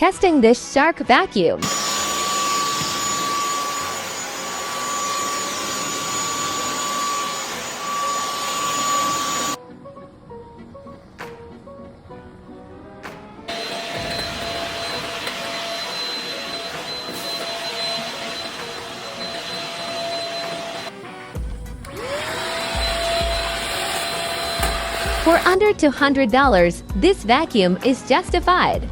Testing this Shark vacuum. For under $200, this vacuum is justified.